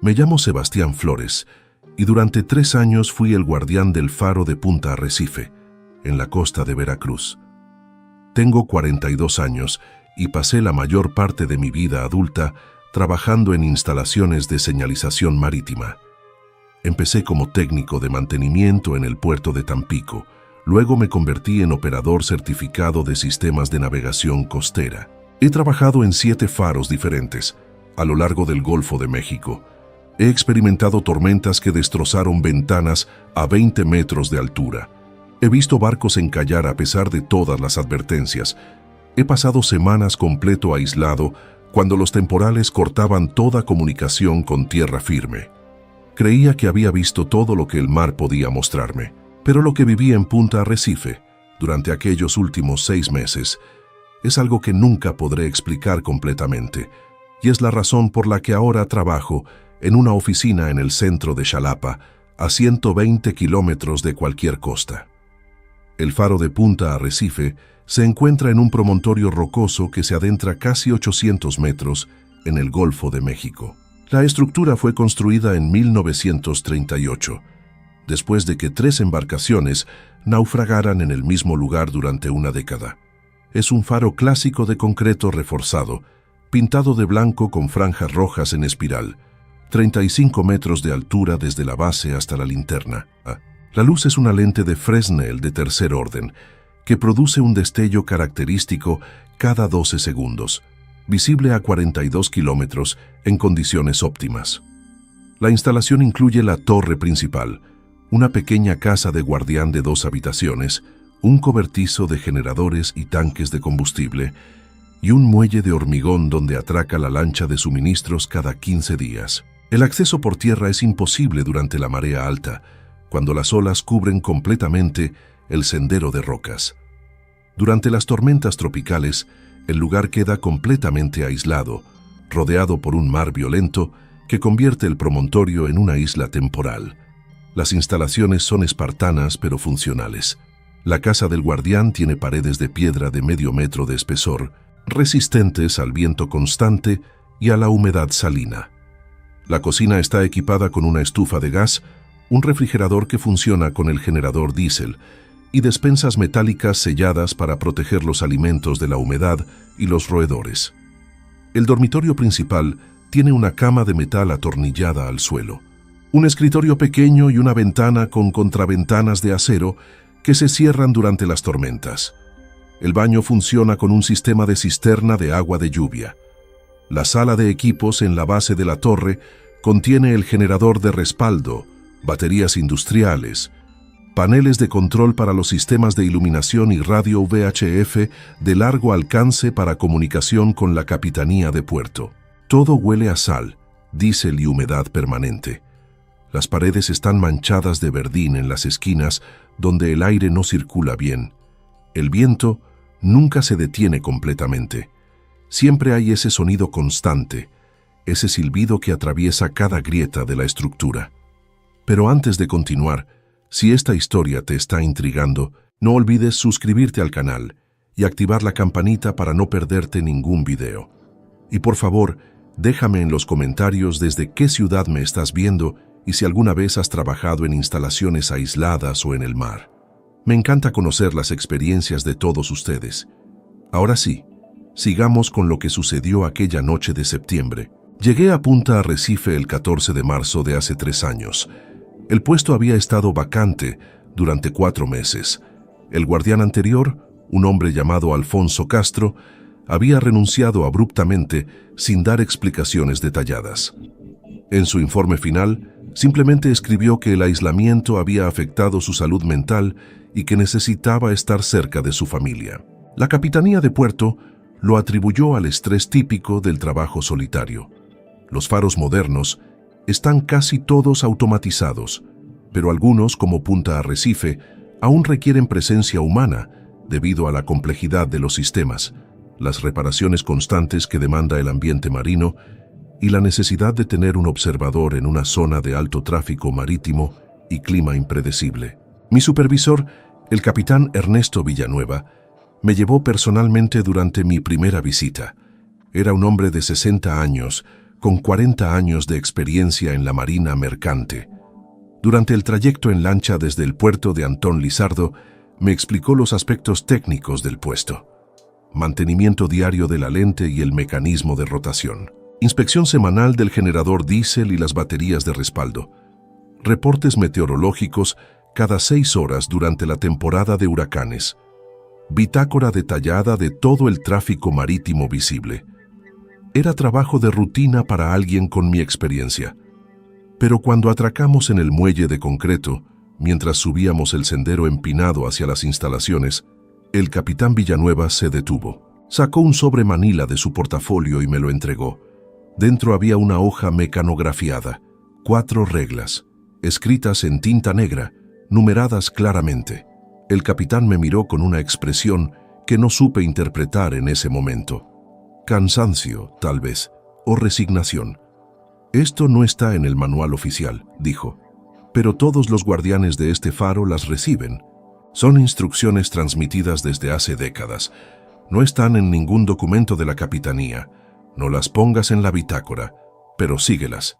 Me llamo Sebastián Flores y durante 3 años fui el guardián del faro de Punta Arrecife, en la costa de Veracruz. Tengo 42 años y pasé la mayor parte de mi vida adulta trabajando en instalaciones de señalización marítima. Empecé como técnico de mantenimiento en el puerto de Tampico. Luego me convertí en operador certificado de sistemas de navegación costera. He trabajado en 7 faros diferentes a lo largo del Golfo de México. He experimentado tormentas que destrozaron ventanas a 20 metros de altura. He visto barcos encallar a pesar de todas las advertencias. He pasado semanas completo aislado cuando los temporales cortaban toda comunicación con tierra firme. Creía que había visto todo lo que el mar podía mostrarme, pero lo que viví en Punta Arrecife durante aquellos últimos 6 meses es algo que nunca podré explicar completamente, y es la razón por la que ahora trabajo en una oficina en el centro de Xalapa, a 120 kilómetros de cualquier costa. El faro de Punta Arrecife se encuentra en un promontorio rocoso que se adentra casi 800 metros en el Golfo de México. La estructura fue construida en 1938, después de que 3 embarcaciones naufragaran en el mismo lugar durante una década. Es un faro clásico de concreto reforzado, pintado de blanco con franjas rojas en espiral, 35 metros de altura desde la base hasta la linterna. La luz es una lente de Fresnel de tercer orden, que produce un destello característico cada 12 segundos, visible a 42 kilómetros en condiciones óptimas. La instalación incluye la torre principal, una pequeña casa de guardián de 2 habitaciones, un cobertizo de generadores y tanques de combustible, y un muelle de hormigón donde atraca la lancha de suministros cada 15 días. El acceso por tierra es imposible durante la marea alta, cuando las olas cubren completamente el sendero de rocas. Durante las tormentas tropicales, el lugar queda completamente aislado, rodeado por un mar violento que convierte el promontorio en una isla temporal. Las instalaciones son espartanas pero funcionales. La casa del guardián tiene paredes de piedra de medio metro de espesor, resistentes al viento constante y a la humedad salina. La cocina está equipada con una estufa de gas, un refrigerador que funciona con el generador diésel y despensas metálicas selladas para proteger los alimentos de la humedad y los roedores. El dormitorio principal tiene una cama de metal atornillada al suelo, un escritorio pequeño y una ventana con contraventanas de acero que se cierran durante las tormentas. El baño funciona con un sistema de cisterna de agua de lluvia. La sala de equipos en la base de la torre contiene el generador de respaldo, baterías industriales, paneles de control para los sistemas de iluminación y radio VHF de largo alcance para comunicación con la Capitanía de Puerto. Todo huele a sal, diésel y humedad permanente. Las paredes están manchadas de verdín en las esquinas donde el aire no circula bien. El viento nunca se detiene completamente. Siempre hay ese sonido constante, ese silbido que atraviesa cada grieta de la estructura. Pero antes de continuar, si esta historia te está intrigando, no olvides suscribirte al canal y activar la campanita para no perderte ningún video. Y por favor, déjame en los comentarios desde qué ciudad me estás viendo y si alguna vez has trabajado en instalaciones aisladas o en el mar. Me encanta conocer las experiencias de todos ustedes. Ahora sí, sigamos con lo que sucedió aquella noche de septiembre. Llegué a Punta Arrecife el 14 de marzo de hace 3 años. El puesto había estado vacante durante 4 meses. El guardián anterior, un hombre llamado Alfonso Castro, había renunciado abruptamente sin dar explicaciones detalladas. En su informe final, simplemente escribió que el aislamiento había afectado su salud mental y que necesitaba estar cerca de su familia. La Capitanía de Puerto lo atribuyó al estrés típico del trabajo solitario. Los faros modernos están casi todos automatizados, pero algunos, como Punta Arrecife, aún requieren presencia humana debido a la complejidad de los sistemas, las reparaciones constantes que demanda el ambiente marino y la necesidad de tener un observador en una zona de alto tráfico marítimo y clima impredecible. Mi supervisor, el capitán Ernesto Villanueva, me llevó personalmente durante mi primera visita. Era un hombre de 60 años, con 40 años de experiencia en la marina mercante. Durante el trayecto en lancha desde el puerto de Antón Lizardo, me explicó los aspectos técnicos del puesto: mantenimiento diario de la lente y el mecanismo de rotación, inspección semanal del generador diésel y las baterías de respaldo, reportes meteorológicos cada 6 horas durante la temporada de huracanes, bitácora detallada de todo el tráfico marítimo visible. Era trabajo de rutina para alguien con mi experiencia. Pero cuando atracamos en el muelle de concreto, mientras subíamos el sendero empinado hacia las instalaciones, el capitán Villanueva se detuvo. Sacó un sobre manila de su portafolio y me lo entregó. Dentro había una hoja mecanografiada, 4 reglas, escritas en tinta negra, numeradas claramente. El capitán me miró con una expresión que no supe interpretar en ese momento. Cansancio, tal vez, o resignación. «Esto no está en el manual oficial», dijo, «pero todos los guardianes de este faro las reciben. Son instrucciones transmitidas desde hace décadas. No están en ningún documento de la capitanía. No las pongas en la bitácora, pero síguelas».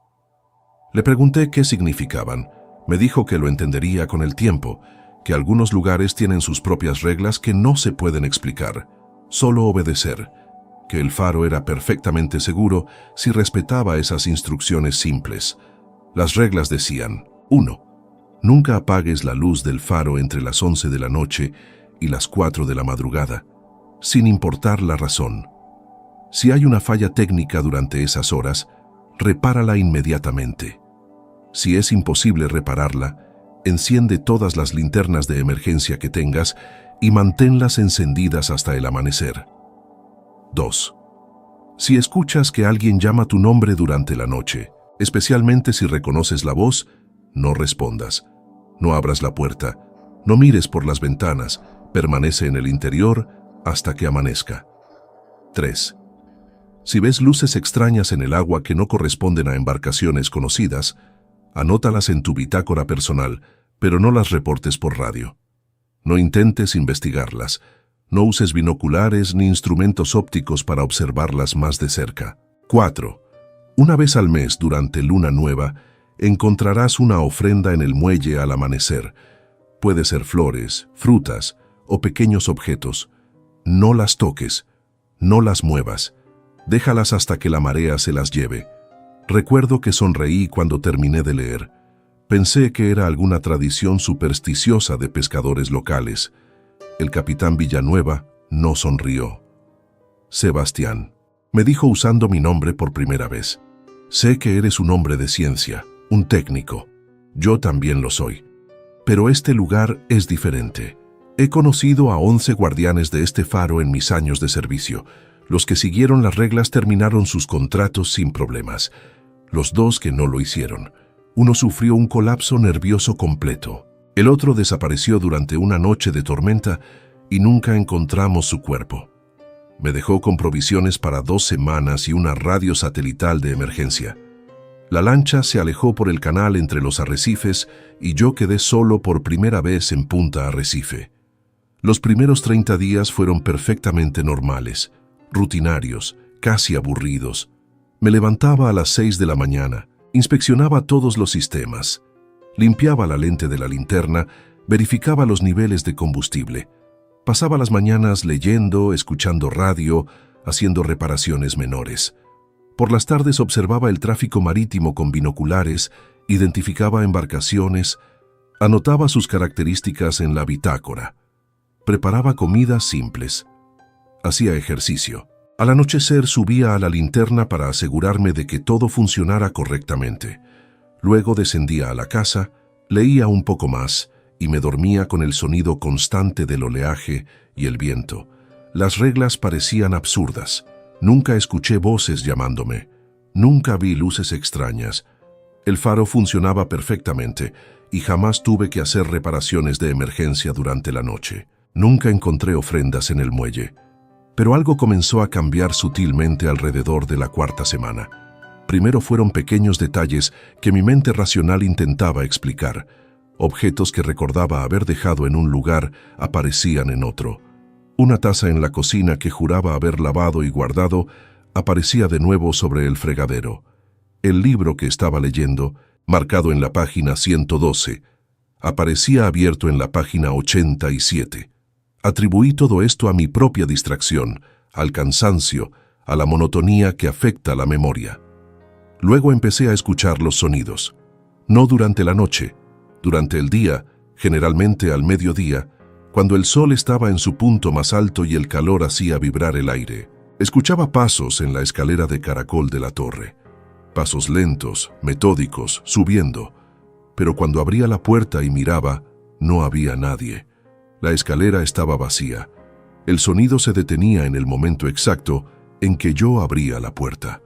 Le pregunté qué significaban. Me dijo que lo entendería con el tiempo, que algunos lugares tienen sus propias reglas que no se pueden explicar, solo obedecer, que el faro era perfectamente seguro si respetaba esas instrucciones simples. Las reglas decían: 1. Nunca apagues la luz del faro entre las 11 de la noche y las 4 de la madrugada, sin importar la razón. Si hay una falla técnica durante esas horas, repárala inmediatamente. Si es imposible repararla, enciende todas las linternas de emergencia que tengas y manténlas encendidas hasta el amanecer. 2. Si escuchas que alguien llama tu nombre durante la noche, especialmente si reconoces la voz, no respondas. No abras la puerta, no mires por las ventanas, permanece en el interior hasta que amanezca. 3. Si ves luces extrañas en el agua que no corresponden a embarcaciones conocidas, anótalas en tu bitácora personal, pero no las reportes por radio. No intentes investigarlas. No uses binoculares ni instrumentos ópticos para observarlas más de cerca. 4. Una vez al mes, durante luna nueva, encontrarás una ofrenda en el muelle al amanecer. Puede ser flores, frutas o pequeños objetos. No las toques, no las muevas. Déjalas hasta que la marea se las lleve. Recuerdo que sonreí cuando terminé de leer. Pensé que era alguna tradición supersticiosa de pescadores locales. El capitán Villanueva no sonrió. «Sebastián», me dijo usando mi nombre por primera vez, «sé que eres un hombre de ciencia, un técnico. Yo también lo soy. Pero este lugar es diferente. He conocido a 11 guardianes de este faro en mis años de servicio. Los que siguieron las reglas terminaron sus contratos sin problemas. Los 2 que no lo hicieron. Uno sufrió un colapso nervioso completo. El otro desapareció durante una noche de tormenta y nunca encontramos su cuerpo. Me dejó con provisiones para 2 semanas y una radio satelital de emergencia. La lancha se alejó por el canal entre los arrecifes y yo quedé solo por primera vez en Punta Arrecife. Los primeros 30 días fueron perfectamente normales, rutinarios, casi aburridos. Me levantaba a las 6 de la mañana, inspeccionaba todos los sistemas, limpiaba la lente de la linterna, verificaba los niveles de combustible. Pasaba las mañanas leyendo, escuchando radio, haciendo reparaciones menores. Por las tardes observaba el tráfico marítimo con binoculares, identificaba embarcaciones, anotaba sus características en la bitácora. Preparaba comidas simples. Hacía ejercicio. Al anochecer subía a la linterna para asegurarme de que todo funcionara correctamente. Luego descendía a la casa, leía un poco más y me dormía con el sonido constante del oleaje y el viento. Las reglas parecían absurdas. Nunca escuché voces llamándome. Nunca vi luces extrañas. El faro funcionaba perfectamente y jamás tuve que hacer reparaciones de emergencia durante la noche. Nunca encontré ofrendas en el muelle. Pero algo comenzó a cambiar sutilmente alrededor de la 4ª semana. Primero fueron pequeños detalles que mi mente racional intentaba explicar. Objetos que recordaba haber dejado en un lugar aparecían en otro. Una taza en la cocina que juraba haber lavado y guardado aparecía de nuevo sobre el fregadero. El libro que estaba leyendo, marcado en la página 112, aparecía abierto en la página 87. Atribuí todo esto a mi propia distracción, al cansancio, a la monotonía que afecta la memoria. Luego empecé a escuchar los sonidos. No durante la noche, durante el día, generalmente al mediodía, cuando el sol estaba en su punto más alto y el calor hacía vibrar el aire. Escuchaba pasos en la escalera de caracol de la torre. Pasos lentos, metódicos, subiendo. Pero cuando abría la puerta y miraba, no había nadie. La escalera estaba vacía. El sonido se detenía en el momento exacto en que yo abría la puerta.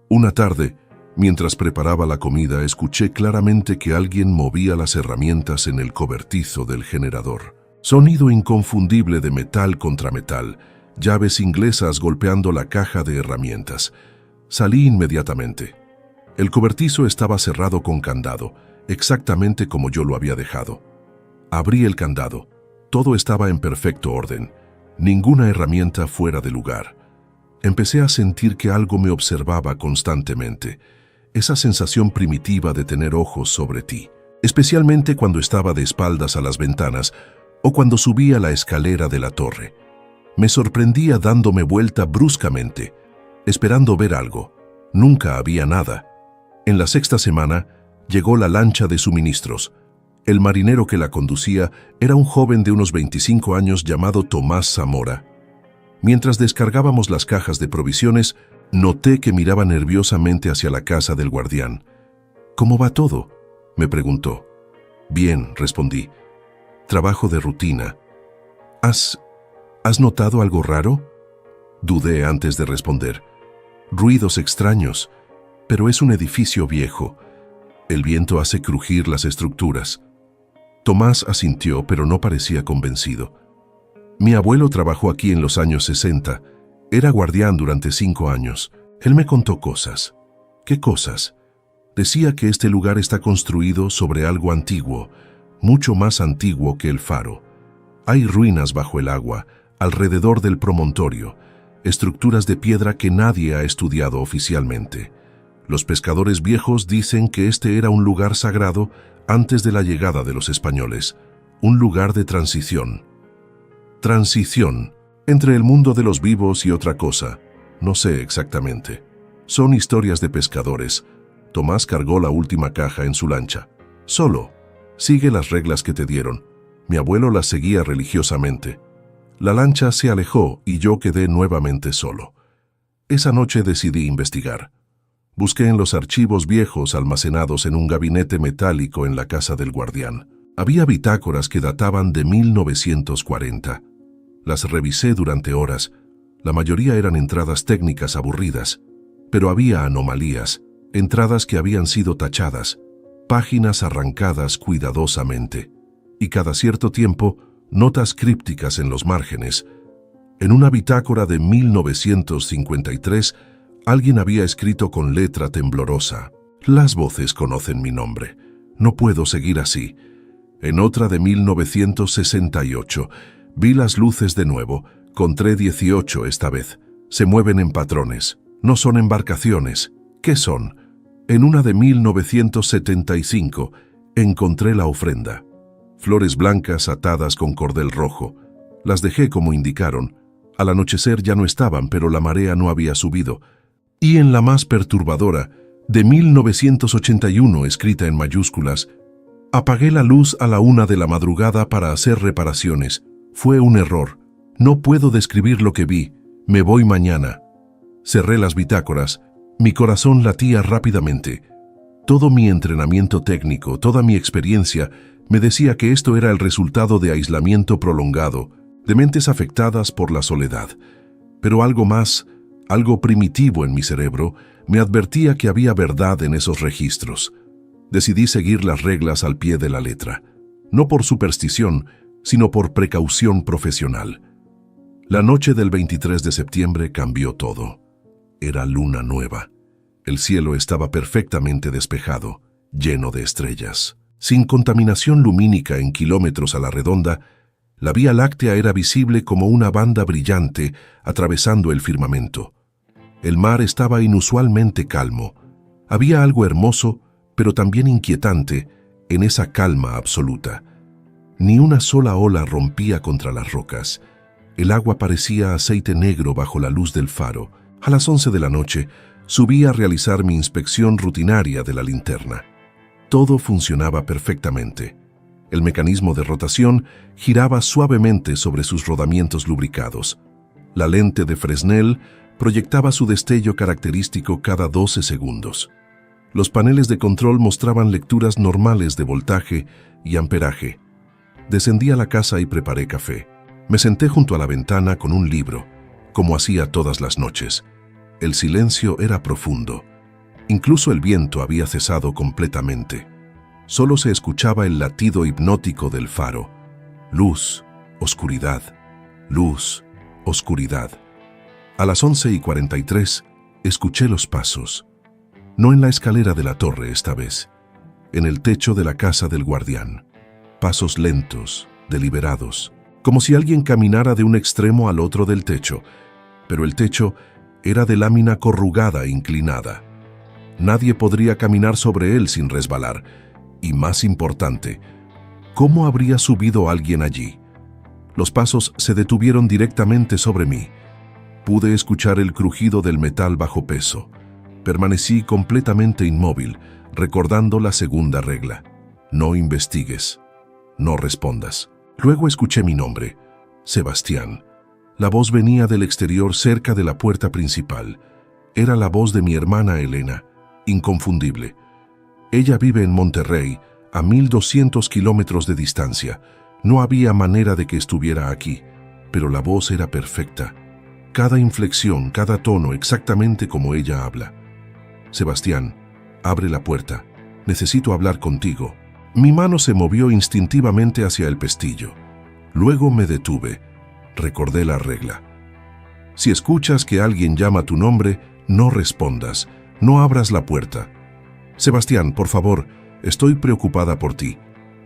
Una tarde, mientras preparaba la comida, escuché claramente que alguien movía las herramientas en el cobertizo del generador. Sonido inconfundible de metal contra metal, llaves inglesas golpeando la caja de herramientas. Salí inmediatamente. El cobertizo estaba cerrado con candado, exactamente como yo lo había dejado. Abrí el candado. Todo estaba en perfecto orden. Ninguna herramienta fuera de lugar. Empecé a sentir que algo me observaba constantemente. Esa sensación primitiva de tener ojos sobre ti, especialmente cuando estaba de espaldas a las ventanas o cuando subía la escalera de la torre. Me sorprendía dándome vuelta bruscamente, esperando ver algo. Nunca había nada. En la sexta semana llegó la lancha de suministros. El marinero que la conducía era un joven de unos 25 años llamado Tomás Zamora. Mientras descargábamos las cajas de provisiones, noté que miraba nerviosamente hacia la casa del guardián. «¿Cómo va todo?», me preguntó. «Bien», respondí. «Trabajo de rutina». ¿Has notado algo raro?», dudé antes de responder. «Ruidos extraños, pero es un edificio viejo. El viento hace crujir las estructuras». Tomás asintió, pero no parecía convencido. «Mi abuelo trabajó aquí en los años 60. Era guardián durante 5 años. Él me contó cosas». «¿Qué cosas?». «Decía que este lugar está construido sobre algo antiguo, mucho más antiguo que el faro. Hay ruinas bajo el agua, alrededor del promontorio, estructuras de piedra que nadie ha estudiado oficialmente. Los pescadores viejos dicen que este era un lugar sagrado antes de la llegada de los españoles, un lugar de transición». «Transición, entre el mundo de los vivos y otra cosa. No sé exactamente. Son historias de pescadores». Tomás cargó la última caja en su lancha. «Solo. Sigue las reglas que te dieron». Mi abuelo las seguía religiosamente. La lancha se alejó y yo quedé nuevamente solo. Esa noche decidí investigar. Busqué en los archivos viejos almacenados en un gabinete metálico en la casa del guardián. Había bitácoras que databan de 1940. Las revisé durante horas. La mayoría eran entradas técnicas aburridas, pero había anomalías, entradas que habían sido tachadas, páginas arrancadas cuidadosamente, y cada cierto tiempo notas crípticas en los márgenes. En una bitácora de 1953, alguien había escrito con letra temblorosa: «Las voces conocen mi nombre. No puedo seguir así». En otra de 1968, vi las luces de nuevo. Conté 18 esta vez. Se mueven en patrones. No son embarcaciones. ¿Qué son? En una de 1975, encontré la ofrenda. Flores blancas atadas con cordel rojo. Las dejé como indicaron. Al anochecer ya no estaban, pero la marea no había subido. Y en la más perturbadora, de 1981, escrita en mayúsculas: «Apagué la luz a la 1 de la madrugada para hacer reparaciones. Fue un error. No puedo describir lo que vi. Me voy mañana». Cerré las bitácoras. Mi corazón latía rápidamente. Todo mi entrenamiento técnico, toda mi experiencia, me decía que esto era el resultado de aislamiento prolongado, de mentes afectadas por la soledad. Pero algo más, algo primitivo en mi cerebro, me advertía que había verdad en esos registros. Decidí seguir las reglas al pie de la letra, no por superstición, sino por precaución profesional. La noche del 23 de septiembre cambió todo. Era luna nueva. El cielo estaba perfectamente despejado, lleno de estrellas. Sin contaminación lumínica en kilómetros a la redonda, la Vía Láctea era visible como una banda brillante atravesando el firmamento. El mar estaba inusualmente calmo. Había algo hermoso, pero también inquietante, en esa calma absoluta. Ni una sola ola rompía contra las rocas. El agua parecía aceite negro bajo la luz del faro. A las 11 de la noche, subí a realizar mi inspección rutinaria de la linterna. Todo funcionaba perfectamente. El mecanismo de rotación giraba suavemente sobre sus rodamientos lubricados. La lente de Fresnel proyectaba su destello característico cada 12 segundos. Los paneles de control mostraban lecturas normales de voltaje y amperaje. Descendí a la casa y preparé café. Me senté junto a la ventana con un libro, como hacía todas las noches. El silencio era profundo. Incluso el viento había cesado completamente. Solo se escuchaba el latido hipnótico del faro. Luz, oscuridad, luz, oscuridad. A las 11:43 escuché los pasos. No en la escalera de la torre esta vez, en el techo de la casa del guardián. Pasos lentos, deliberados, como si alguien caminara de un extremo al otro del techo, pero el techo era de lámina corrugada e inclinada. Nadie podría caminar sobre él sin resbalar, y más importante, ¿cómo habría subido alguien allí? Los pasos se detuvieron directamente sobre mí. Pude escuchar el crujido del metal bajo peso. Permanecí completamente inmóvil, recordando la segunda regla. No investigues. No respondas. Luego escuché mi nombre, Sebastián. La voz venía del exterior cerca de la puerta principal. Era la voz de mi hermana Elena, inconfundible. Ella vive en Monterrey, a 1200 kilómetros de distancia. No había manera de que estuviera aquí, pero la voz era perfecta. Cada inflexión, cada tono, exactamente como ella habla. Sebastián, abre la puerta. Necesito hablar contigo. Mi mano se movió instintivamente hacia el pestillo. Luego me detuve. Recordé la regla. Si escuchas que alguien llama tu nombre, no respondas. No abras la puerta. Sebastián, por favor, estoy preocupada por ti.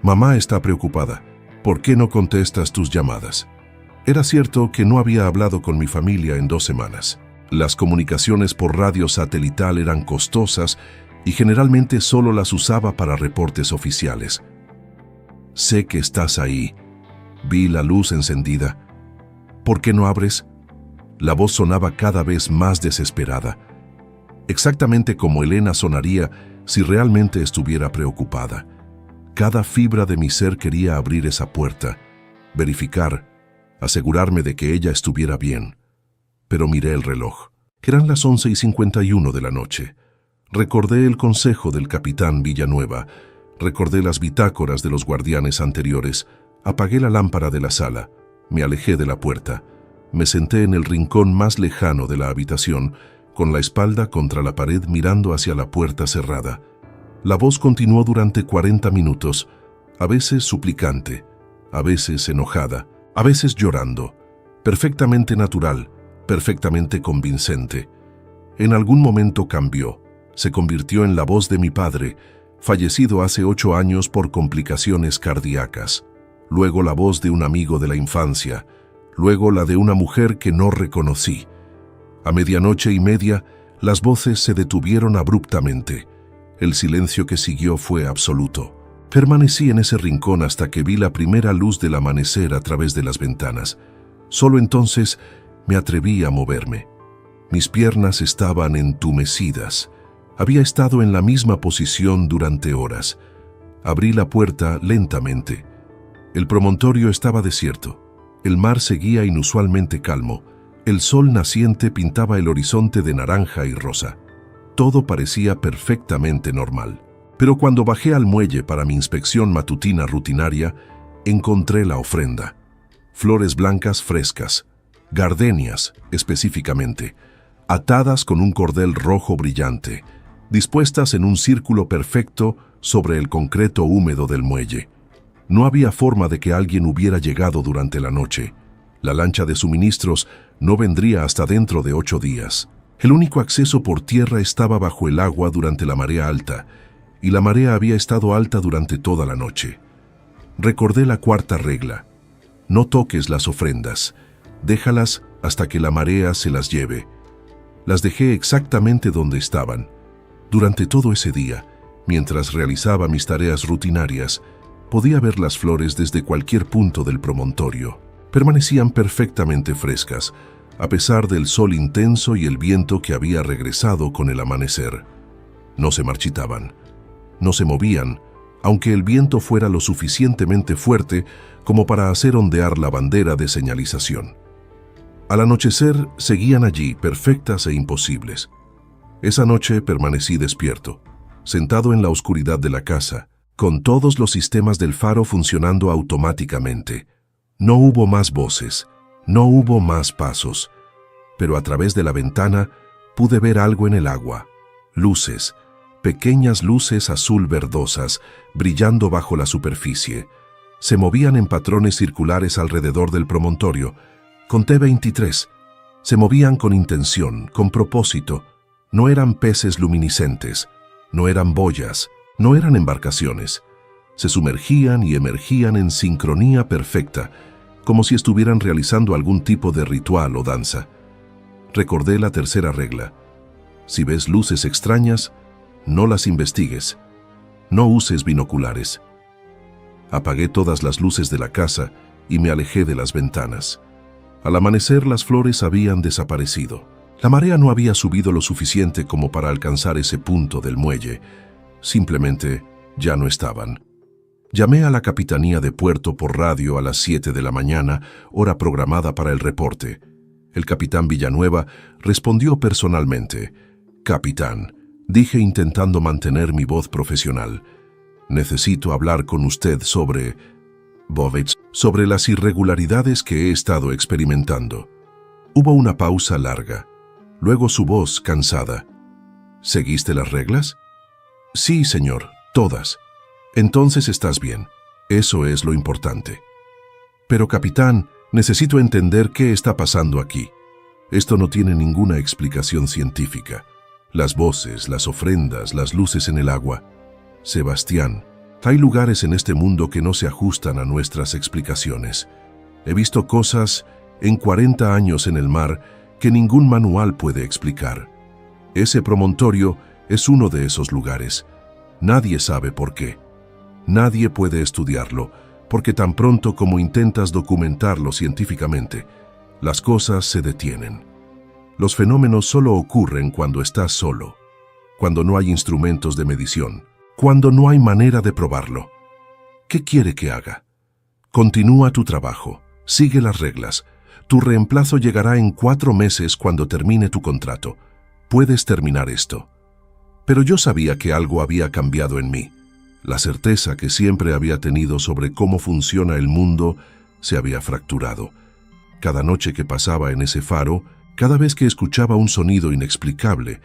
Mamá está preocupada. ¿Por qué no contestas tus llamadas? Era cierto que no había hablado con mi familia en 2 semanas. Las comunicaciones por radio satelital eran costosas y generalmente solo las usaba para reportes oficiales. Sé que estás ahí. Vi la luz encendida. ¿Por qué no abres? La voz sonaba cada vez más desesperada. Exactamente como Elena sonaría si realmente estuviera preocupada. Cada fibra de mi ser quería abrir esa puerta, verificar, asegurarme de que ella estuviera bien. Pero miré el reloj. Eran las 11:51 de la noche. Recordé el consejo del capitán Villanueva, recordé las bitácoras de los guardianes anteriores, apagué la lámpara de la sala, me alejé de la puerta, me senté en el rincón más lejano de la habitación, con la espalda contra la pared mirando hacia la puerta cerrada. La voz continuó durante 40 minutos, a veces suplicante, a veces enojada, a veces llorando, perfectamente natural, perfectamente convincente. En algún momento cambió, se convirtió en la voz de mi padre, fallecido hace 8 años por complicaciones cardíacas, luego la voz de un amigo de la infancia, luego la de una mujer que no reconocí. A 00:30, las voces se detuvieron abruptamente. El silencio que siguió fue absoluto. Permanecí en ese rincón hasta que vi la primera luz del amanecer a través de las ventanas. Solo entonces me atreví a moverme. Mis piernas estaban entumecidas. Había estado en la misma posición durante horas. Abrí la puerta lentamente. El promontorio estaba desierto. El mar seguía inusualmente calmo. El sol naciente pintaba el horizonte de naranja y rosa. Todo parecía perfectamente normal. Pero cuando bajé al muelle para mi inspección matutina rutinaria, encontré la ofrenda. Flores blancas frescas, gardenias específicamente, atadas con un cordel rojo brillante, dispuestas en un círculo perfecto sobre el concreto húmedo del muelle. No había forma de que alguien hubiera llegado durante la noche. La lancha de suministros no vendría hasta dentro de 8 días. El único acceso por tierra estaba bajo el agua durante la marea alta, y la marea había estado alta durante toda la noche. Recordé la 4ª regla. No toques las ofrendas. Déjalas hasta que la marea se las lleve. Las dejé exactamente donde estaban. Durante todo ese día, mientras realizaba mis tareas rutinarias, podía ver las flores desde cualquier punto del promontorio. Permanecían perfectamente frescas, a pesar del sol intenso y el viento que había regresado con el amanecer. No se marchitaban, no se movían, aunque el viento fuera lo suficientemente fuerte como para hacer ondear la bandera de señalización. Al anochecer seguían allí, perfectas e imposibles. Esa noche permanecí despierto, sentado en la oscuridad de la casa, con todos los sistemas del faro funcionando automáticamente. No hubo más voces, no hubo más pasos, pero a través de la ventana pude ver algo en el agua, luces, pequeñas luces azul verdosas, brillando bajo la superficie. Se movían en patrones circulares alrededor del promontorio. Conté 23. Se movían con intención, con propósito. No eran peces luminiscentes, no eran boyas, no eran embarcaciones. Se sumergían y emergían en sincronía perfecta, como si estuvieran realizando algún tipo de ritual o danza. Recordé la tercera regla. Si ves luces extrañas, no las investigues. No uses binoculares. Apagué todas las luces de la casa y me alejé de las ventanas. Al amanecer, las flores habían desaparecido. La marea no había subido lo suficiente como para alcanzar ese punto del muelle. Simplemente ya no estaban. Llamé a la Capitanía de Puerto por radio a las 7 de la mañana, hora programada para el reporte. El capitán Villanueva respondió personalmente. «Capitán», dije intentando mantener mi voz profesional, «necesito hablar con usted sobre las irregularidades que he estado experimentando». Hubo una pausa larga. Luego su voz, cansada. «¿Seguiste las reglas?» «Sí, señor, todas». «Entonces estás bien. Eso es lo importante». «Pero, capitán, necesito entender qué está pasando aquí. Esto no tiene ninguna explicación científica. Las voces, las ofrendas, las luces en el agua. Sebastián, hay lugares en este mundo que no se ajustan a nuestras explicaciones. He visto cosas en 40 años en el mar que ningún manual puede explicar. Ese promontorio es uno de esos lugares. Nadie sabe por qué. Nadie puede estudiarlo, porque tan pronto como intentas documentarlo científicamente, las cosas se detienen. Los fenómenos solo ocurren cuando estás solo, cuando no hay instrumentos de medición, cuando no hay manera de probarlo. ¿Qué quiere que haga? Continúa tu trabajo, sigue las reglas. Tu reemplazo llegará en 4 meses cuando termine tu contrato. Puedes terminar esto. Pero yo sabía que algo había cambiado en mí. La certeza que siempre había tenido sobre cómo funciona el mundo se había fracturado. Cada noche que pasaba en ese faro, cada vez que escuchaba un sonido inexplicable,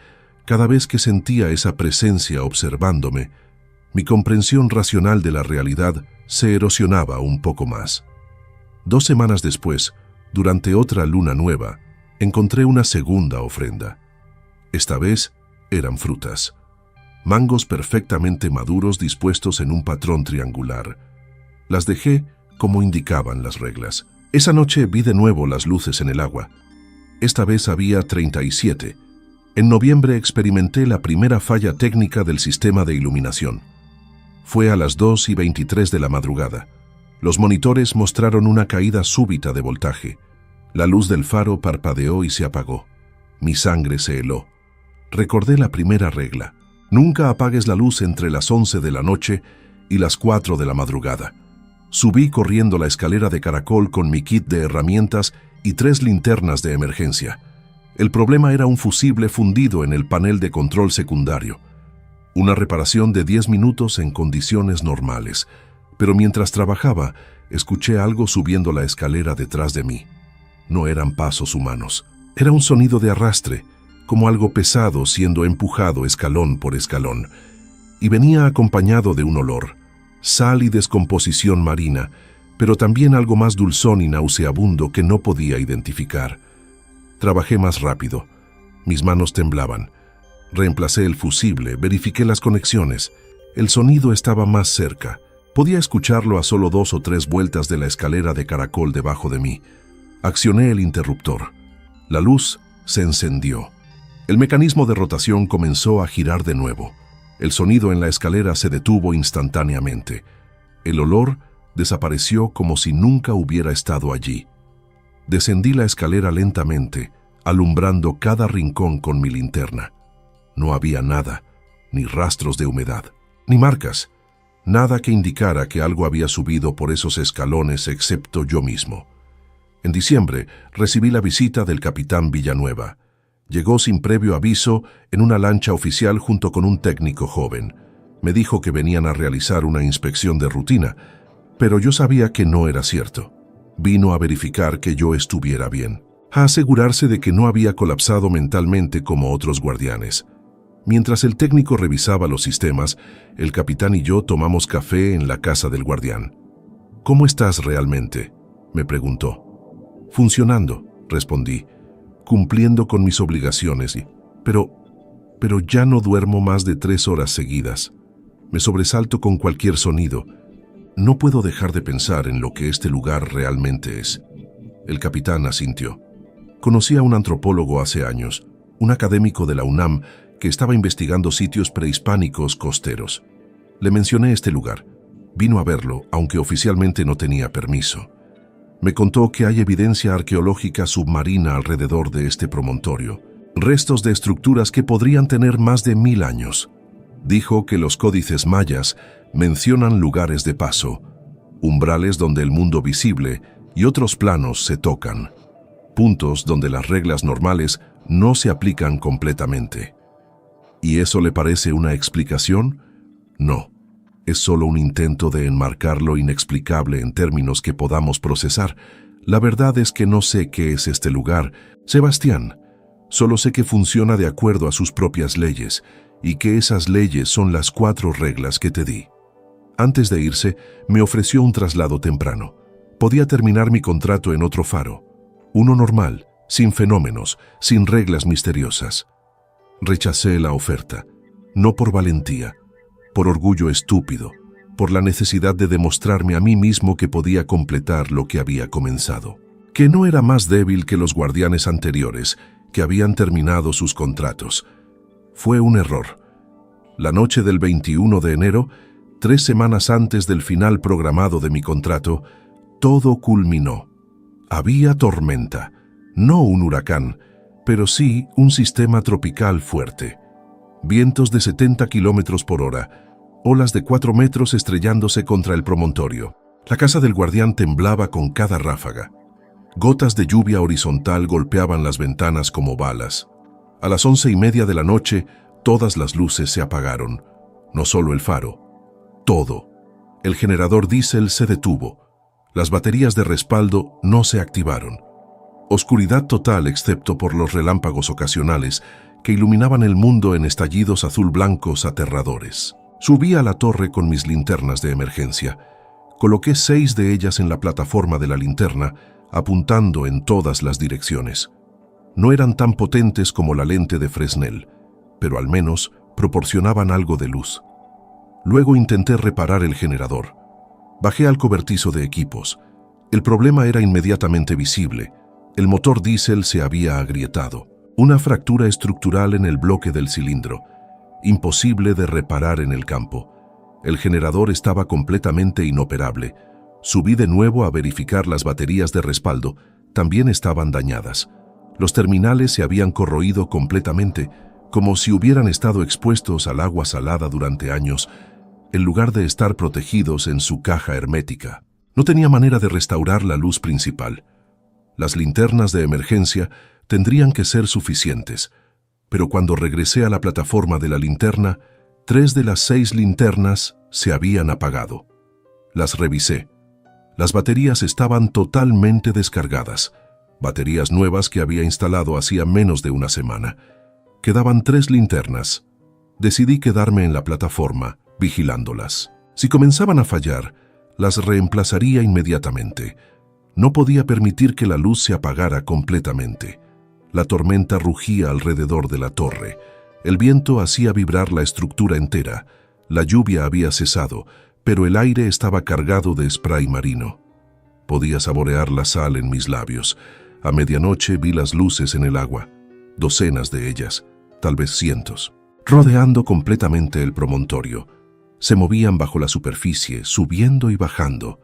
cada vez que sentía esa presencia observándome, mi comprensión racional de la realidad se erosionaba un poco más. 2 semanas después, durante otra luna nueva, encontré una segunda ofrenda. Esta vez eran frutas. Mangos perfectamente maduros dispuestos en un patrón triangular. Las dejé como indicaban las reglas. Esa noche vi de nuevo las luces en el agua. Esta vez había 37. En noviembre experimenté la primera falla técnica del sistema de iluminación. Fue a las 2:23 de la madrugada. Los monitores mostraron una caída súbita de voltaje. La luz del faro parpadeó y se apagó. Mi sangre se heló. Recordé la primera regla. Nunca apagues la luz entre las 11 de la noche y las 4 de la madrugada. Subí corriendo la escalera de caracol con mi kit de herramientas y 3 linternas de emergencia. El problema era un fusible fundido en el panel de control secundario. Una reparación de 10 minutos en condiciones normales, pero mientras trabajaba, escuché algo subiendo la escalera detrás de mí. No eran pasos humanos. Era un sonido de arrastre, como algo pesado siendo empujado escalón por escalón, y venía acompañado de un olor, sal y descomposición marina, pero también algo más dulzón y nauseabundo que no podía identificar. Trabajé más rápido. Mis manos temblaban. Reemplacé el fusible, verifiqué las conexiones. El sonido estaba más cerca. Podía escucharlo a solo 2 o 3 vueltas de la escalera de caracol debajo de mí. Accioné el interruptor. La luz se encendió. El mecanismo de rotación comenzó a girar de nuevo. El sonido en la escalera se detuvo instantáneamente. El olor desapareció como si nunca hubiera estado allí. Descendí la escalera lentamente, alumbrando cada rincón con mi linterna. No había nada, ni rastros de humedad, ni marcas, nada que indicara que algo había subido por esos escalones excepto yo mismo. En diciembre recibí la visita del capitán Villanueva. Llegó sin previo aviso en una lancha oficial junto con un técnico joven. Me dijo que venían a realizar una inspección de rutina, pero yo sabía que no era cierto. Vino a verificar que yo estuviera bien, a asegurarse de que no había colapsado mentalmente como otros guardianes. Mientras el técnico revisaba los sistemas, el capitán y yo tomamos café en la casa del guardián. «¿Cómo estás realmente?», me preguntó. «Funcionando», respondí, cumpliendo con mis obligaciones, pero ya no duermo más de 3 horas seguidas. Me sobresalto con cualquier sonido. No puedo dejar de pensar en lo que este lugar realmente es». El capitán asintió. Conocí a un antropólogo hace años, un académico de la UNAM que estaba investigando sitios prehispánicos costeros. Le mencioné este lugar. Vino a verlo, aunque oficialmente no tenía permiso. Me contó que hay evidencia arqueológica submarina alrededor de este promontorio, restos de estructuras que podrían tener más de 1000 años. Dijo que los códices mayas mencionan lugares de paso, umbrales donde el mundo visible y otros planos se tocan, puntos donde las reglas normales no se aplican completamente. ¿Y eso le parece una explicación? No. Es solo un intento de enmarcar lo inexplicable en términos que podamos procesar. La verdad es que no sé qué es este lugar, Sebastián. Solo sé que funciona de acuerdo a sus propias leyes, y que esas leyes son las 4 reglas que te di. Antes de irse, me ofreció un traslado temprano. Podía terminar mi contrato en otro faro. Uno normal, sin fenómenos, sin reglas misteriosas. Rechacé la oferta, no por valentía, por orgullo estúpido, por la necesidad de demostrarme a mí mismo que podía completar lo que había comenzado, que no era más débil que los guardianes anteriores, que habían terminado sus contratos. Fue un error. La noche del 21 de enero, 3 semanas antes del final programado de mi contrato, todo culminó. Había tormenta, no un huracán, pero sí un sistema tropical fuerte. Vientos de 70 kilómetros por hora, olas de 4 metros estrellándose contra el promontorio. La casa del guardián temblaba con cada ráfaga. Gotas de lluvia horizontal golpeaban las ventanas como balas. A las 11:30 de la noche, todas las luces se apagaron. No solo el faro, todo. El generador diésel se detuvo. Las baterías de respaldo no se activaron. Oscuridad total excepto por los relámpagos ocasionales que iluminaban el mundo en estallidos azul-blancos aterradores. Subí a la torre con mis linternas de emergencia. Coloqué 6 de ellas en la plataforma de la linterna, apuntando en todas las direcciones. No eran tan potentes como la lente de Fresnel, pero al menos proporcionaban algo de luz. Luego intenté reparar el generador. Bajé al cobertizo de equipos. El problema era inmediatamente visible. El motor diésel se había agrietado. Una fractura estructural en el bloque del cilindro. Imposible de reparar en el campo. El generador estaba completamente inoperable. Subí de nuevo a verificar las baterías de respaldo. También estaban dañadas. Los terminales se habían corroído completamente, como si hubieran estado expuestos al agua salada durante años, en lugar de estar protegidos en su caja hermética. No tenía manera de restaurar la luz principal. Las linternas de emergencia tendrían que ser suficientes, pero cuando regresé a la plataforma de la linterna, 3 de las 6 linternas se habían apagado. Las revisé. Las baterías estaban totalmente descargadas, baterías nuevas que había instalado hacía menos de una semana. Quedaban 3 linternas. Decidí quedarme en la plataforma, vigilándolas. Si comenzaban a fallar, las reemplazaría inmediatamente. No podía permitir que la luz se apagara completamente. La tormenta rugía alrededor de la torre. El viento hacía vibrar la estructura entera. La lluvia había cesado, pero el aire estaba cargado de spray marino. Podía saborear la sal en mis labios. A medianoche vi las luces en el agua, docenas de ellas. tal vez cientos, rodeando completamente el promontorio. Se movían bajo la superficie, subiendo y bajando,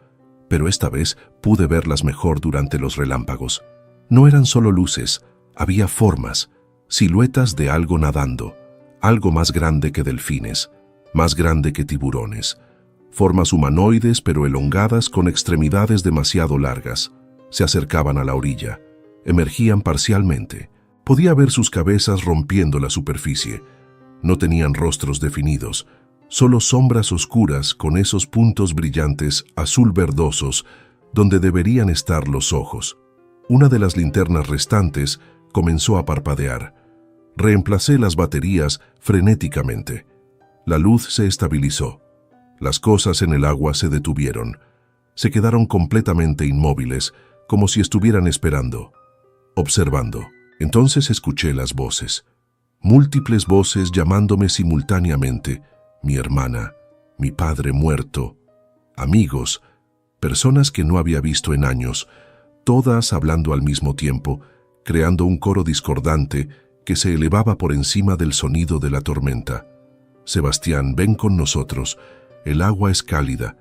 pero esta vez pude verlas mejor durante los relámpagos. No eran solo luces, había formas, siluetas de algo nadando, algo más grande que delfines, más grande que tiburones. Formas humanoides pero elongadas con extremidades demasiado largas. Se acercaban a la orilla, emergían parcialmente. Podía ver sus cabezas rompiendo la superficie. No tenían rostros definidos, solo sombras oscuras con esos puntos brillantes azul verdosos donde deberían estar los ojos. Una de las linternas restantes comenzó a parpadear. Reemplacé las baterías frenéticamente. La luz se estabilizó. Las cosas en el agua se detuvieron. Se quedaron completamente inmóviles, como si estuvieran esperando, observando. Entonces escuché las voces. Múltiples voces llamándome simultáneamente. Mi hermana, mi padre muerto, amigos, personas que no había visto en años, todas hablando al mismo tiempo, creando un coro discordante que se elevaba por encima del sonido de la tormenta. Sebastián, ven con nosotros. El agua es cálida.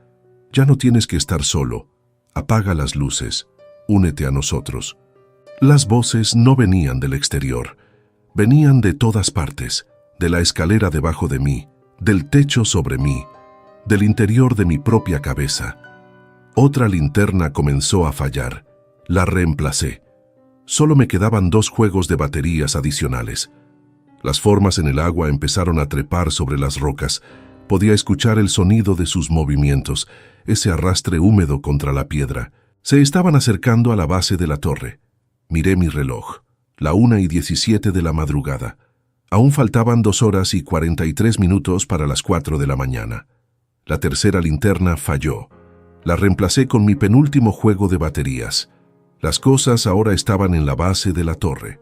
Ya no tienes que estar solo. Apaga las luces. Únete a nosotros. Las voces no venían del exterior. Venían de todas partes, de la escalera debajo de mí, del techo sobre mí, del interior de mi propia cabeza. Otra linterna comenzó a fallar. La reemplacé. Solo me quedaban 2 juegos de baterías adicionales. Las formas en el agua empezaron a trepar sobre las rocas. Podía escuchar el sonido de sus movimientos, ese arrastre húmedo contra la piedra. Se estaban acercando a la base de la torre. Miré mi reloj, la 1:17 de la madrugada. Aún faltaban 2 horas y 43 minutos para las 4 de la mañana. La tercera linterna falló. La reemplacé con mi penúltimo juego de baterías. Las cosas ahora estaban en la base de la torre.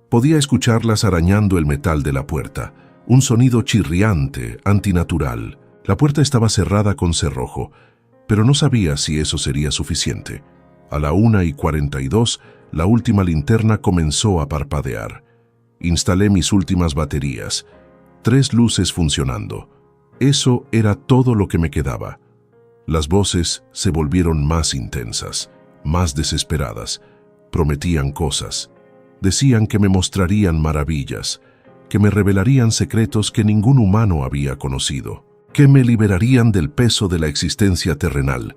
Podía escucharlas arañando el metal de la puerta. Un sonido chirriante, antinatural. La puerta estaba cerrada con cerrojo, pero no sabía si eso sería suficiente. A la 1:42, la última linterna comenzó a parpadear. Instalé mis últimas baterías. 3 luces funcionando. Eso era todo lo que me quedaba. Las voces se volvieron más intensas, más desesperadas. Prometían cosas. Decían que me mostrarían maravillas, que me revelarían secretos que ningún humano había conocido, que me liberarían del peso de la existencia terrenal.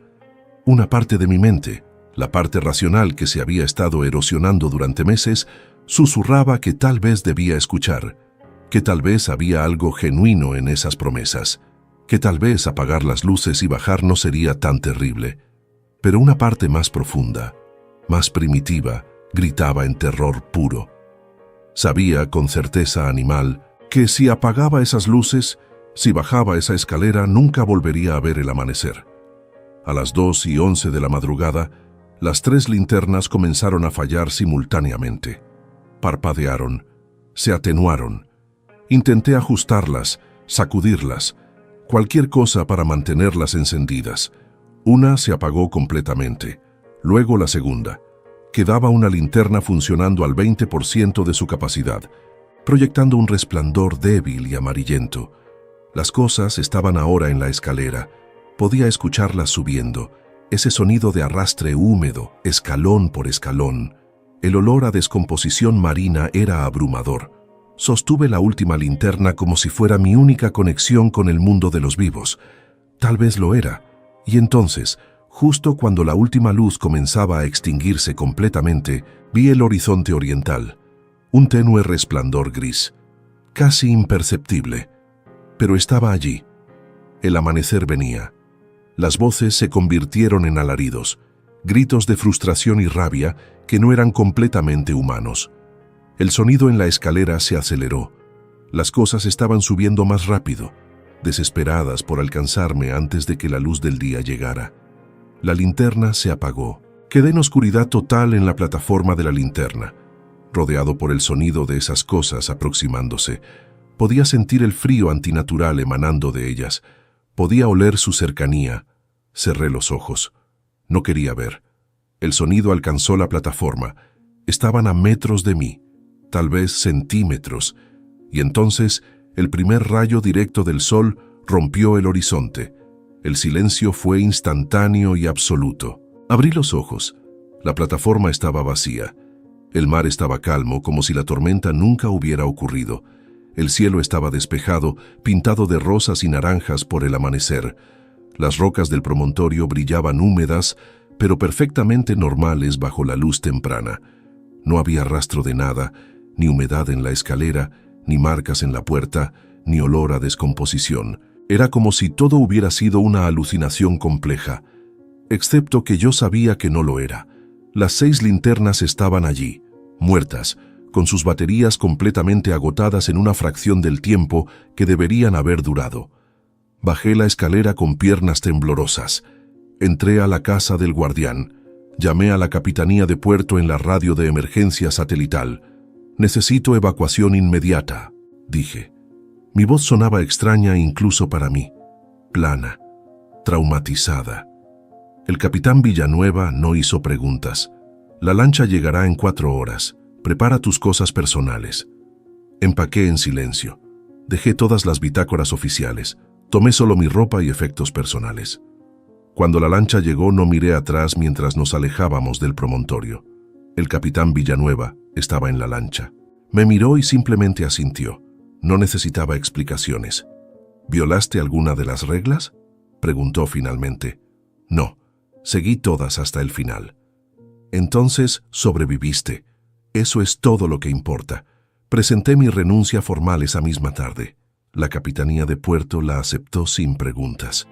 Una parte de mi mente, la parte racional que se había estado erosionando durante meses, susurraba que tal vez debía escuchar, que tal vez había algo genuino en esas promesas, que tal vez apagar las luces y bajar no sería tan terrible. Pero una parte más profunda, más primitiva, gritaba en terror puro. Sabía con certeza animal que si apagaba esas luces, si bajaba esa escalera, nunca volvería a ver el amanecer. A las 2:11 de la madrugada, las 3 linternas comenzaron a fallar simultáneamente. Parpadearon, se atenuaron. Intenté ajustarlas, sacudirlas, cualquier cosa para mantenerlas encendidas. Una se apagó completamente, luego la segunda. Quedaba una linterna funcionando al 20% de su capacidad, proyectando un resplandor débil y amarillento. Las cosas estaban ahora en la escalera. Podía escucharlas subiendo, ese sonido de arrastre húmedo, escalón por escalón. El olor a descomposición marina era abrumador. Sostuve la última linterna como si fuera mi única conexión con el mundo de los vivos. Tal vez lo era. Y entonces, justo cuando la última luz comenzaba a extinguirse completamente, vi el horizonte oriental. Un tenue resplandor gris, casi imperceptible. Pero estaba allí. El amanecer venía. Las voces se convirtieron en alaridos, gritos de frustración y rabia que no eran completamente humanos. El sonido en la escalera se aceleró. Las cosas estaban subiendo más rápido, desesperadas por alcanzarme antes de que la luz del día llegara. La linterna se apagó. Quedé en oscuridad total en la plataforma de la linterna, rodeado por el sonido de esas cosas aproximándose. Podía sentir el frío antinatural emanando de ellas. Podía oler su cercanía. Cerré los ojos. No quería ver. El sonido alcanzó la plataforma. Estaban a metros de mí, tal vez centímetros. Y entonces, el primer rayo directo del sol rompió el horizonte. El silencio fue instantáneo y absoluto. Abrí los ojos. La plataforma estaba vacía. El mar estaba calmo, como si la tormenta nunca hubiera ocurrido. El cielo estaba despejado, pintado de rosas y naranjas por el amanecer. Las rocas del promontorio brillaban húmedas, pero perfectamente normales bajo la luz temprana. No había rastro de nada, ni humedad en la escalera, ni marcas en la puerta, ni olor a descomposición. Era como si todo hubiera sido una alucinación compleja, excepto que yo sabía que no lo era. Las 6 linternas estaban allí, muertas, con sus baterías completamente agotadas en una fracción del tiempo que deberían haber durado. Bajé la escalera con piernas temblorosas. Entré a la casa del guardián. Llamé a la Capitanía de Puerto en la radio de emergencia satelital. «Necesito evacuación inmediata», dije. Mi voz sonaba extraña incluso para mí, plana, traumatizada. El capitán Villanueva no hizo preguntas. «La lancha llegará en 4 horas. Prepara tus cosas personales». Empaqué en silencio. Dejé todas las bitácoras oficiales. Tomé solo mi ropa y efectos personales. Cuando la lancha llegó, no miré atrás mientras nos alejábamos del promontorio. El capitán Villanueva estaba en la lancha. Me miró y simplemente asintió. No necesitaba explicaciones. «¿Violaste alguna de las reglas?», preguntó finalmente. «No, seguí todas hasta el final». «Entonces sobreviviste. Eso es todo lo que importa». Presenté mi renuncia formal esa misma tarde. La Capitanía de Puerto la aceptó sin preguntas.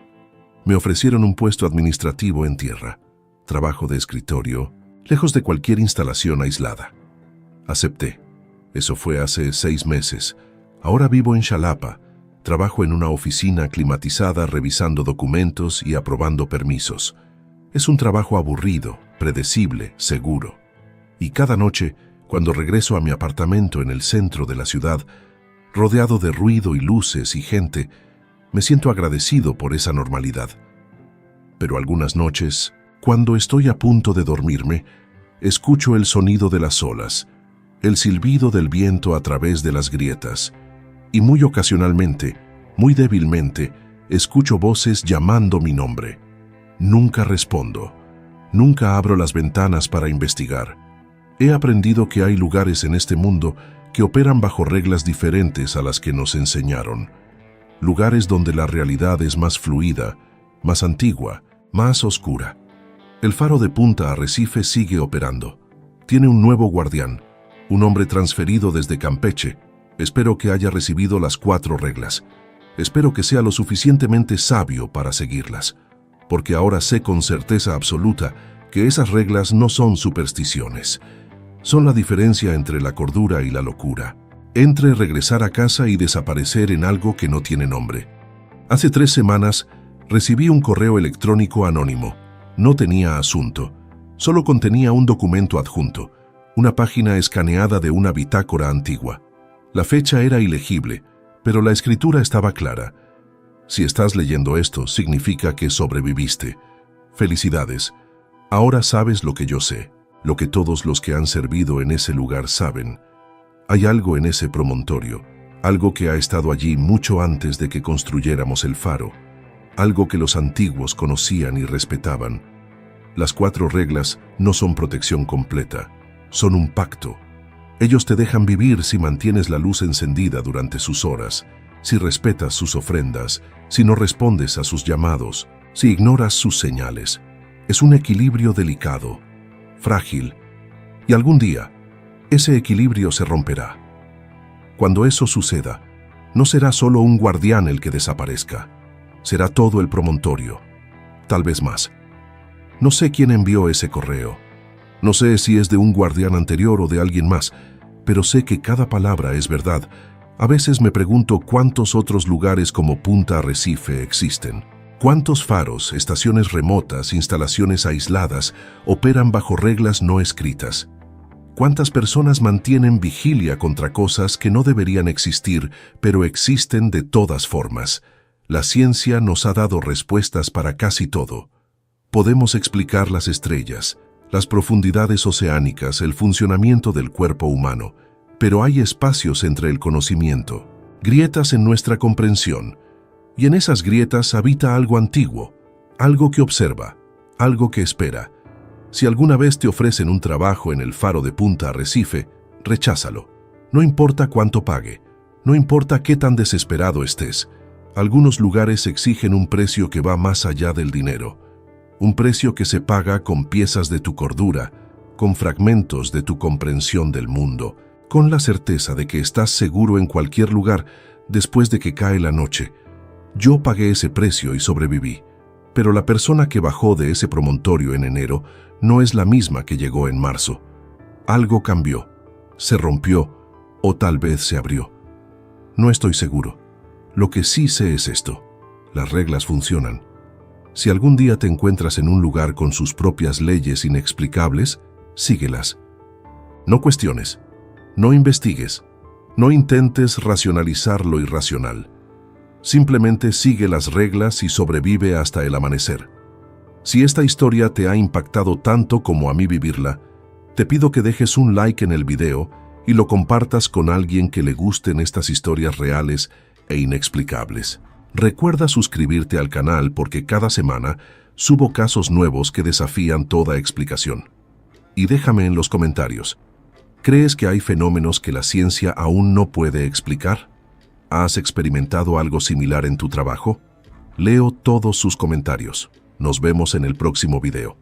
Me ofrecieron un puesto administrativo en tierra, trabajo de escritorio, lejos de cualquier instalación aislada. Acepté. Eso fue hace 6 meses. Ahora vivo en Xalapa. Trabajo en una oficina climatizada revisando documentos y aprobando permisos. Es un trabajo aburrido, predecible, seguro. Y cada noche, cuando regreso a mi apartamento en el centro de la ciudad, rodeado de ruido y luces y gente, me siento agradecido por esa normalidad. Pero algunas noches, cuando estoy a punto de dormirme, escucho el sonido de las olas, el silbido del viento a través de las grietas, y muy ocasionalmente, muy débilmente, escucho voces llamando mi nombre. Nunca respondo, nunca abro las ventanas para investigar. He aprendido que hay lugares en este mundo que operan bajo reglas diferentes a las que nos enseñaron. Lugares donde la realidad es más fluida, más antigua, más oscura. El faro de Punta Arrecife sigue operando. Tiene un nuevo guardián, un hombre transferido desde Campeche. Espero que haya recibido las 4 reglas. Espero que sea lo suficientemente sabio para seguirlas, porque ahora sé con certeza absoluta que esas reglas no son supersticiones. Son la diferencia entre la cordura y la locura, entre regresar a casa y desaparecer en algo que no tiene nombre. Hace 3 semanas recibí un correo electrónico anónimo. No tenía asunto, solo contenía un documento adjunto, una página escaneada de una bitácora antigua. La fecha era ilegible, pero la escritura estaba clara. Si estás leyendo esto, significa que sobreviviste. Felicidades. Ahora sabes lo que yo sé, lo que todos los que han servido en ese lugar saben. Hay algo en ese promontorio, algo que ha estado allí mucho antes de que construyéramos el faro, algo que los antiguos conocían y respetaban. Las 4 reglas no son protección completa, son un pacto. Ellos te dejan vivir si mantienes la luz encendida durante sus horas, si respetas sus ofrendas, si no respondes a sus llamados, si ignoras sus señales. Es un equilibrio delicado, frágil, y algún día ese equilibrio se romperá. Cuando eso suceda, no será solo un guardián el que desaparezca, será todo el promontorio, tal vez más. No sé quién envió ese correo, no sé si es de un guardián anterior o de alguien más, pero sé que cada palabra es verdad. A veces me pregunto cuántos otros lugares como Punta Arrecife existen. ¿Cuántos faros, estaciones remotas, instalaciones aisladas operan bajo reglas no escritas? ¿Cuántas personas mantienen vigilia contra cosas que no deberían existir, pero existen de todas formas? La ciencia nos ha dado respuestas para casi todo. Podemos explicar las estrellas, las profundidades oceánicas, el funcionamiento del cuerpo humano, pero hay espacios entre el conocimiento, grietas en nuestra comprensión, y en esas grietas habita algo antiguo, algo que observa, algo que espera. Si alguna vez te ofrecen un trabajo en el faro de Punta Arrecife, recházalo. No importa cuánto pague, no importa qué tan desesperado estés. Algunos lugares exigen un precio que va más allá del dinero, un precio que se paga con piezas de tu cordura, con fragmentos de tu comprensión del mundo, con la certeza de que estás seguro en cualquier lugar después de que cae la noche. Yo pagué ese precio y sobreviví, pero la persona que bajó de ese promontorio en enero no es la misma que llegó en marzo. Algo cambió, se rompió o tal vez se abrió. No estoy seguro. Lo que sí sé es esto: las reglas funcionan. Si algún día te encuentras en un lugar con sus propias leyes inexplicables, síguelas. No cuestiones, no investigues, no intentes racionalizar lo irracional. Simplemente sigue las reglas y sobrevive hasta el amanecer. Si esta historia te ha impactado tanto como a mí vivirla, te pido que dejes un like en el video y lo compartas con alguien que le gusten estas historias reales e inexplicables. Recuerda suscribirte al canal porque cada semana subo casos nuevos que desafían toda explicación. Y déjame en los comentarios: ¿crees que hay fenómenos que la ciencia aún no puede explicar? ¿Has experimentado algo similar en tu trabajo? Leo todos sus comentarios. Nos vemos en el próximo video.